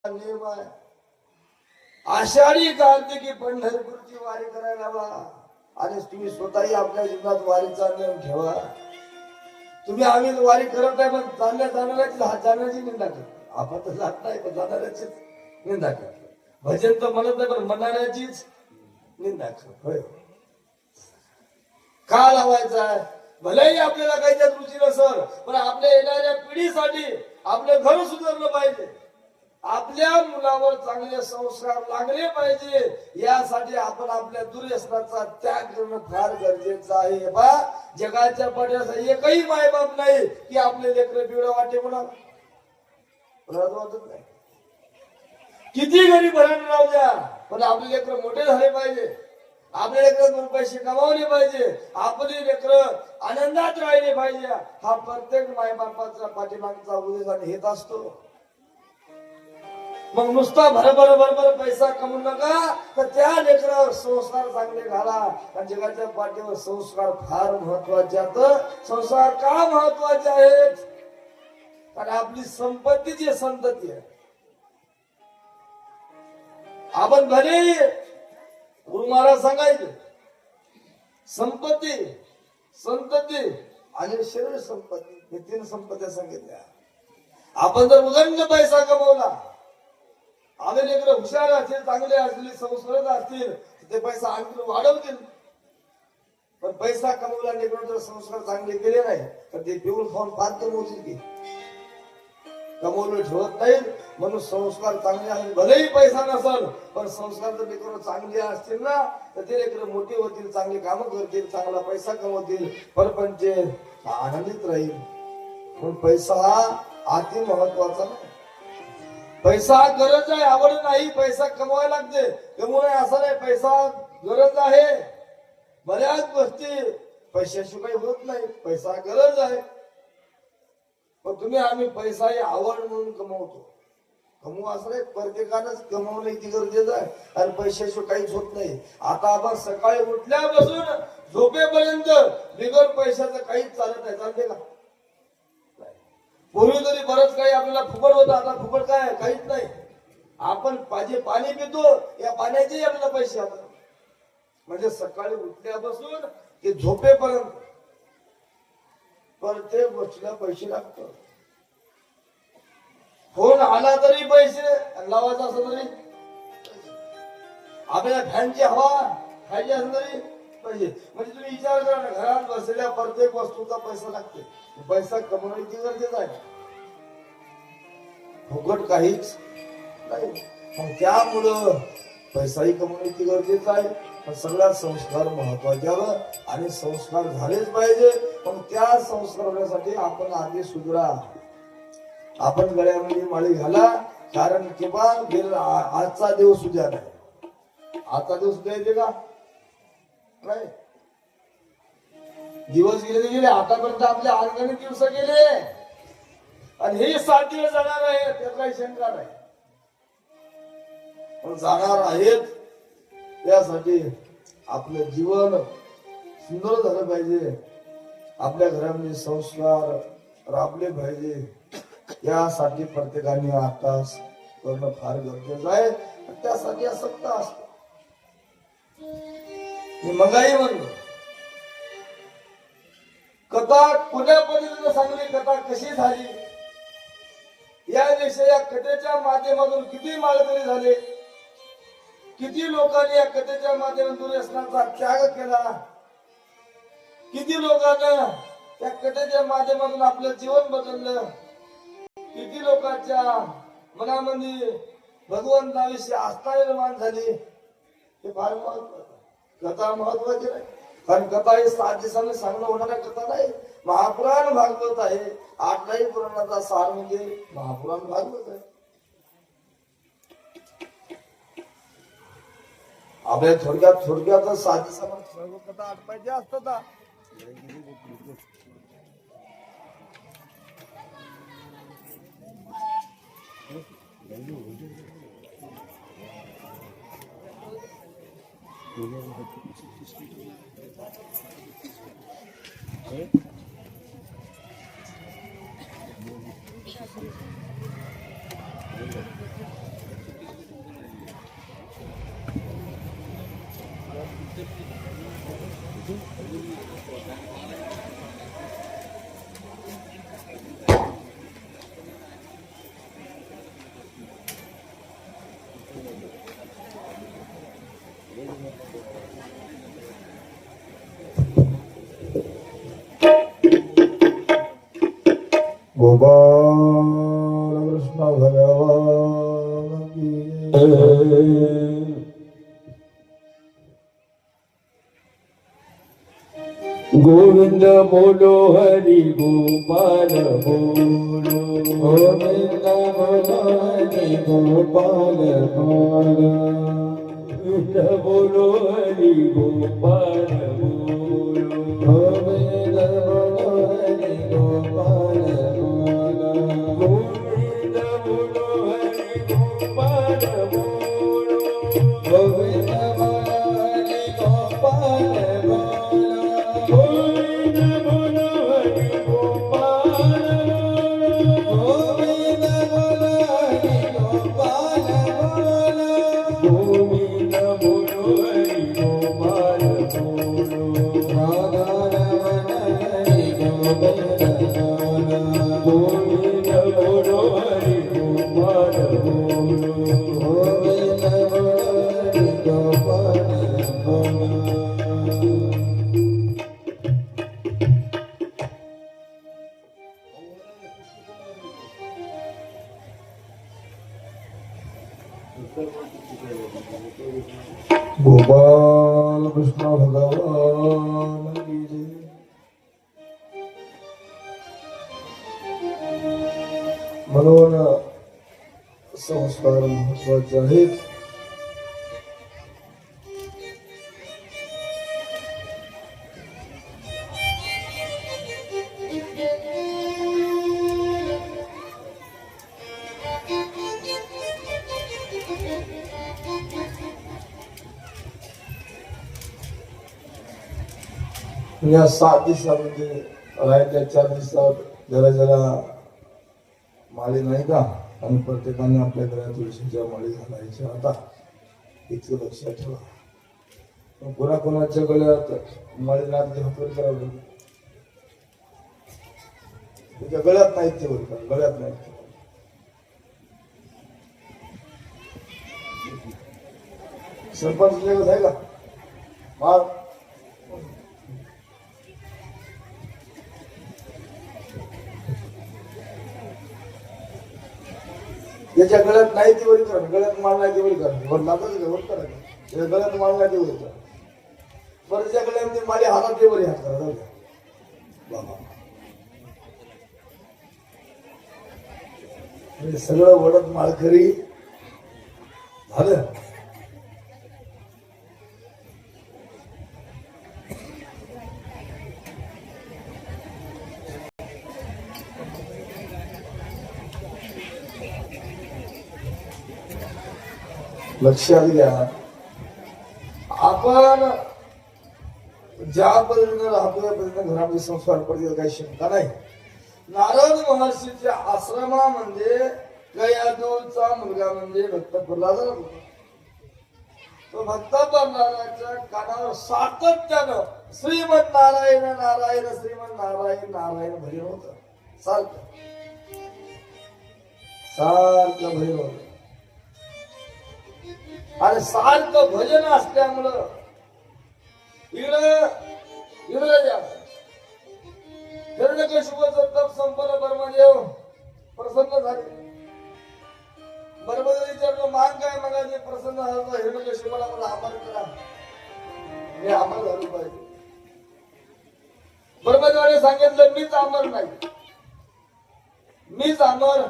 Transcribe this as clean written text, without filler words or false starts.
नियम आहे. आषाढी कार्तिकी पंढरपूरची वारी करायला हवा. आणि तुम्ही स्वतःही आपल्या जीवनात वारीचा नियम ठेवा. तुम्ही आम्ही वारी करत आहे पण चालल्या जाणाऱ्याची निंदा करतो. आपण तर जात नाही पण जाणाऱ्याचीच निंदा करतो. भजन तर म्हणत नाही पण म्हणणाऱ्याचीच निंदा करतो. होय, का लावायचा आहे? भलेही आपल्याला काही त्यात रुची नसल पण आपल्या येणाऱ्या पिढीसाठी आपलं घर सुधारलं पाहिजे. आपल्या मुलावर चांगले संस्कार लागले पाहिजे. यासाठी आपण आपल्या दुर्व्यसनाचा त्याग करणं फार गरजेचं आहे. बा जगाच्या पाठीवर एकही मायबाप नाही की आपले लेकरं पिवळं वाटे म्हणा नाही. किती गरीब भरण राहू द्या पण आपले लेकरं मोठे झाले पाहिजे. आपले लेकरं 2 पैसे कमावले पाहिजे. आपले लेकरं आनंदात राहिले पाहिजे. हा प्रत्येक मायबापाचा पाठीमागचा उद्देश आणि हेत असतो. मग नुसता भरभर पैसा कमवू नका तर त्या लेकरावर संस्कार चांगले घाला. आणि जगाच्या पाठीवर संस्कार फार महत्वाचे आहेत. संस्कार का महत्वाचे आहेत? कारण आपली संपत्ती जी संतती आहे. आपण भले गुरु महाराज सांगायचे संपत्ती संतती आणि शरीर संपत्ती हे 3 संपत्त्या सांगितल्या. आपण जर उदंड पैसा कमवला, आपले लेकरं हुशार असतील, चांगले असतील, संस्कृत असतील, ते पैसा आणखी वाढवतील. पण पैसा कमवला लेकरं जर संस्कार चांगले केले नाही तर ते पिऊन खाऊन फार कमवतील की कमवलं ठेवत नाही. म्हणून संस्कार चांगले असतील, भलेही पैसा नसल पण संस्कार जर लेकरं चांगले असतील ना तर ते लेकरं मोठे होतील, चांगली कामं करतील, चांगला पैसा कमवतील, परपंच आनंदित राहील. पण पैसा हा अति महत्वाचा नाही. पैसा गरज आहे, आवड नाही. पैसा कमवायला लागते, कमवू नये असं नाही. पैसा गरज आहे. बऱ्याच गोष्टी पैशाशिवाय होत नाही. पैसा गरज आहे. पण तुम्ही आम्ही पैसा ही आवड म्हणून कमवतो. कमवू असं नाही, प्रत्येकानंच कमवणं किती गरजेचं आहे. आणि पैशाशिवाय काहीच होत नाही. आता आपण सकाळी उठल्यापासून झोपेपर्यंत बिगर पैशाचं काहीच चालत नाही. चालते का? पूर्वी तरी बरंच काही आपल्याला फुकट होतं. आता फुकट काय? काहीच नाही. आपण पाहिजे पाणी पितो, या पाण्याचे आपल्याला पैसे आपण म्हणजे सकाळी उठल्यापासून ते झोपेपर्यंत प्रत्येक गोष्टीला पैसे लागतात. फोन आला तरी पैसे, लावायचा असं तरी आपल्याला फॅनची हवा खायची असं तरी पैसे. म्हणजे तुम्ही विचार करा ना, घरात बसलेल्या प्रत्येक वस्तूचा पैसा लागते. पैसा कमवणं किती गरजेचं आहे. फुकट काहीच नाही. मग त्यामुळं पैसाही कमवणं किती गरजेचं आहे. पण सगळ्यात संस्कार महत्वाचे आहेत आणि संस्कार झालेच पाहिजे. पण त्या संस्कार होण्यासाठी आपण आधी सुधरा. आपण गळ्यामध्ये माळी घाला. कारण किंवा आजचा दिवस उद्या नाही. आजचा दिवस उद्या येते का? नाही. दिवस गेले आतापर्यंत आपले अनगणित दिवस गेले आणि हे 7 दिवस जाणार आहे त्यात काही शंका नाही. पण जाणार आहेत त्यासाठी आपलं जीवन सुंदर झालं पाहिजे. आपल्या घरामध्ये संस्कार राबले पाहिजे. यासाठी प्रत्येकाने अभ्यास करणं फार गरजेचं आहे. त्यासाठी आसक्त असतो. मगाही म्हणलो कथा कोण्या पद्धतीने सांगली, कथा कशी झाली याविषयी या कथेच्या माध्यमातून किती माळकरी झाले, किती लोकांनी या कथेच्या माध्यमातून दुर्व्यसनाचा त्याग केला, किती लोकांना त्या कथेच्या माध्यमातून आपलं जीवन बदललं, किती लोकांच्या मनामध्ये भगवंताविषयी आस्था निर्माण झाली. हे फार महत्वाचं. कथा महत्वाची नाही. कारण कथा हे 7 दिवसांनी सांगणं होणाऱ्या कथा नाही. महापुराण भागवत आहे. 8ही पुराणाचा सार म्हणजे महापुराण भागवत आहे. आपल्या थोडक्यात 7 दिवसांमध्ये सर्व कथा आटपायच्या असतात. गोपाल कृष्ण भगवान की जय। गोविंद बोलो हरि गोपाल बोलो, गोविंद बोलो हरि गोपाल बोलो, गोविंद बोलो हरि गोपाल बोलो, गोविंद बोलो हरि गोपाल बोलो, गोविंद बोलो हरि गोपाल बोलो, गोविंद बोलो हरि गोपाल बोलो, गोविंद बोलो हरि गोपाल गोविंद बोलो हरि गोपाल बोलो, गोविंद बोलो हरि गोपाल बोलो, राधा रमण हरि गोविंद बोलो, गोविंद बोलो हरि गोपाल बोलो, गोविंद बोलो हरि गोपाल बोलो। गोपाल कृष्ण भगवान की जय। म्हणून संस्कार महत्वाचे आहेत. या 7 दिवसामध्ये राहिल्या 4 दिवसात जरा माळी नाही का, आणि प्रत्येकाने आपल्या घरात तुळशीच्या माळी घालायच्या. आता इतकं लक्षात ठेवा. कोणाच्या गळ्यात माळी लागली हातवर करावं, तुझ्या गळ्यात नाहीत ते वर करा, गळ्यात नाहीत. सरपंच लेवल आहे का माळ? त्याच्या गळ्यात नाही ती वरी करा, गळ्यात माळ नाही ती वरी करा, वर लागत वर करा, त्याच्या गळ्यात माळ नाही ती वरी करा. बरं त्याच्या गळ्यात माळी हातात ते वरी हात करा, जाऊ द्या बाबा. म्हणजे सगळं वडत माळकरी झालं. लक्षात घ्या, आपण ज्या पद्धतीने राहतो त्या पद्धतीने घरामध्ये संस्कार पडतील काही शंका नाही. नारद महर्षीच्या आश्रमामध्ये गयादूचा मुलगा म्हणजे भक्त प्रल्हाद होता. तो भक्त प्रल्हादाच्या कानावर सातत्यानं श्रीमन नारायण नारायण श्रीमन नारायण नारायण भजन होत. सारखं भजन होत. आणि सारखं भजन असल्यामुळं हिरण्यकशिपूचं तप संपन्न. ब्रह्मदेव प्रसन्न झाले. ब्रह्मदेव विचारलं मान काय मला जे प्रसन्न झालं. हिरण्यकशिपूला मला आभार करा, मी अमर झालो पाहिजे. ब्रह्मदेवाने सांगितलं मीच अमर नाही, मीच अमर